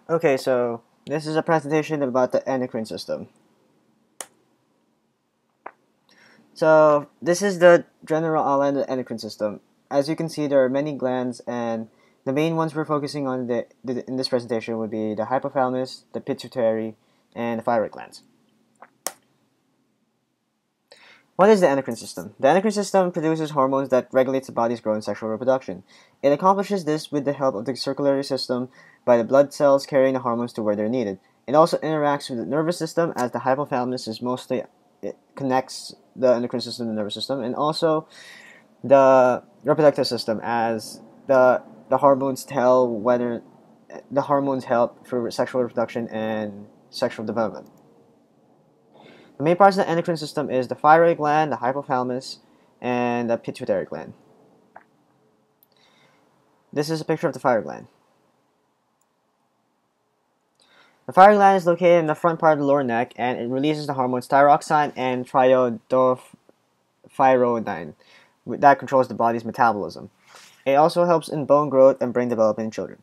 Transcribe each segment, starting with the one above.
Okay, so this is a presentation about the endocrine system. So this is the general outline of the endocrine system. As you can see, there are many glands, and the main ones we're focusing on in this presentation would be the hypothalamus, the pituitary, and the thyroid glands. What is the endocrine system? The endocrine system produces hormones that regulates the body's growth and sexual reproduction. It accomplishes this with the help of the circulatory system by the blood cells carrying the hormones to where they're needed. It also interacts with the nervous system, as the hypothalamus is mostly it connects the endocrine system to the nervous system, and also the reproductive system, as the hormones tell whether the hormones help for sexual reproduction and sexual development. The main parts of the endocrine system is the thyroid gland, the hypothalamus, and the pituitary gland. This is a picture of the thyroid gland. The thyroid gland is located in the front part of the lower neck, and it releases the hormones thyroxine and triiodothyronine that controls the body's metabolism. It also helps in bone growth and brain development in children.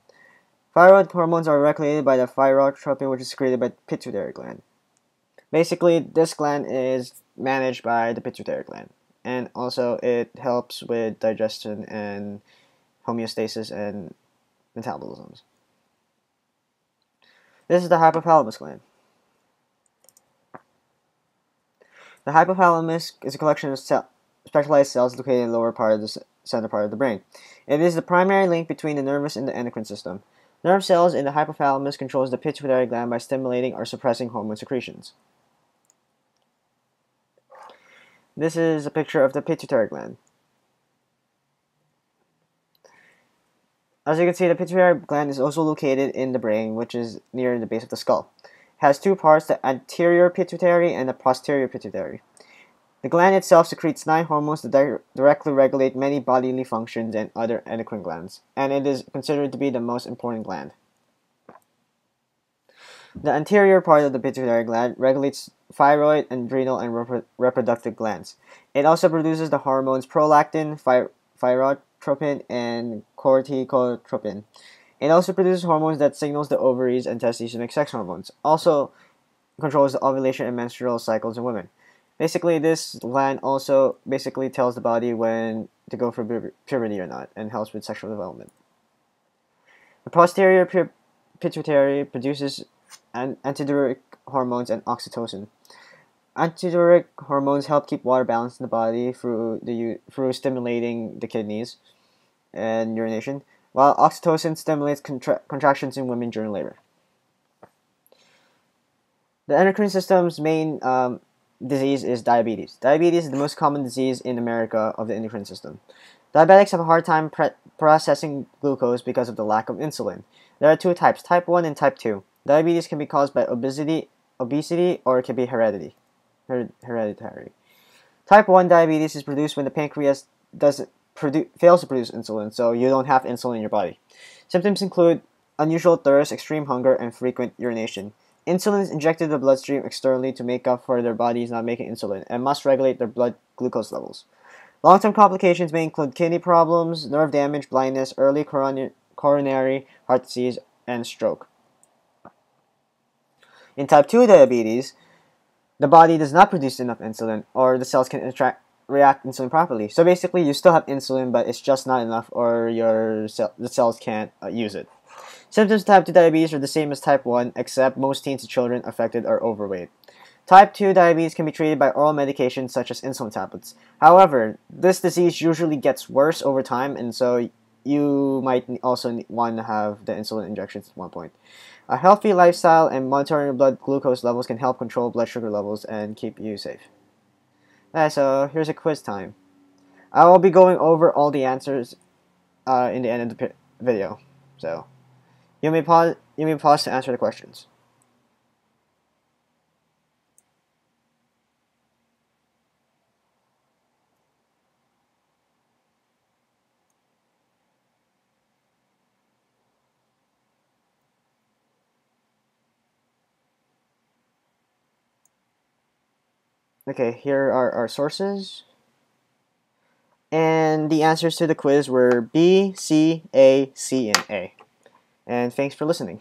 Thyroid hormones are regulated by the thyrotropin, which is secreted by the pituitary gland. Basically, this gland is managed by the pituitary gland, and also it helps with digestion and homeostasis and metabolisms. This is the hypothalamus gland. The hypothalamus is a collection of specialized cells located in the lower part of the center part of the brain. It is the primary link between the nervous and the endocrine system. Nerve cells in the hypothalamus controls the pituitary gland by stimulating or suppressing hormone secretions. This is a picture of the pituitary gland. As you can see, the pituitary gland is also located in the brain, which is near the base of the skull. It has two parts, the anterior pituitary and the posterior pituitary. The gland itself secretes 9 hormones that directly regulate many bodily functions and other endocrine glands, and it is considered to be the most important gland. The anterior part of the pituitary gland regulates thyroid, adrenal, and reproductive glands. It also produces the hormones prolactin, thyrotropin, and corticotropin. It also produces hormones that signals the ovaries and testes to make sex hormones. Also controls the ovulation and menstrual cycles in women. Basically, this gland also tells the body when to go for puberty or not, and helps with sexual development. The posterior pituitary produces antidiuretic hormones and oxytocin. Antidiuretic hormones help keep water balanced in the body through stimulating the kidneys and urination, while oxytocin stimulates contractions in women during labor. The endocrine system's main disease is diabetes. Diabetes is the most common disease in America of the endocrine system. Diabetics have a hard time processing glucose because of the lack of insulin. There are two types, type 1 and type 2. Diabetes can be caused by obesity, or it can be hereditary. Type 1 diabetes is produced when the pancreas fails to produce insulin, so you don't have insulin in your body. Symptoms include unusual thirst, extreme hunger, and frequent urination. Insulin is injected to the bloodstream externally to make up for their bodies not making insulin, and must regulate their blood glucose levels. Long-term complications may include kidney problems, nerve damage, blindness, early coronary heart disease, and stroke. In type 2 diabetes, the body does not produce enough insulin, or the cells can react insulin properly. So basically, you still have insulin, but it's just not enough, or the cells can't use it. Symptoms of type 2 diabetes are the same as type 1, except most teens and children affected are overweight. Type 2 diabetes can be treated by oral medications such as insulin tablets. However, this disease usually gets worse over time, and so you might also want to have the insulin injections at one point. A healthy lifestyle and monitoring your blood glucose levels can help control blood sugar levels and keep you safe. Alright, so here's a quiz time. I will be going over all the answers in the end of the video. So you may pause to answer the questions. Okay, here are our sources. And the answers to the quiz were B, C, A, C, and A. And thanks for listening.